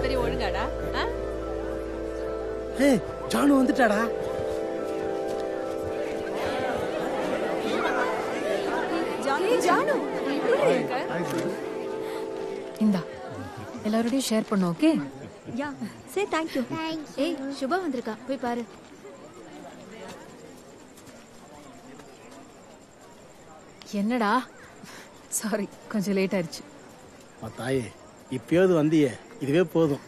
எல்லாத்தையும் ஒழுங்காடா. ஏய் ஜானு வந்துட்டாடா. ஜானு இந்தா எல்லாரோடையும் ஷேர் பண்ணோம். Okay yeah say thank you. ஏய் சுபா வந்திருக்கா, போய் பாரு. என்னடா சாரி கொஞ்சம் லேட் ஆயிடுச்சு. தாயே இப்பயாவது வந்தியே, இதுவே போதும்.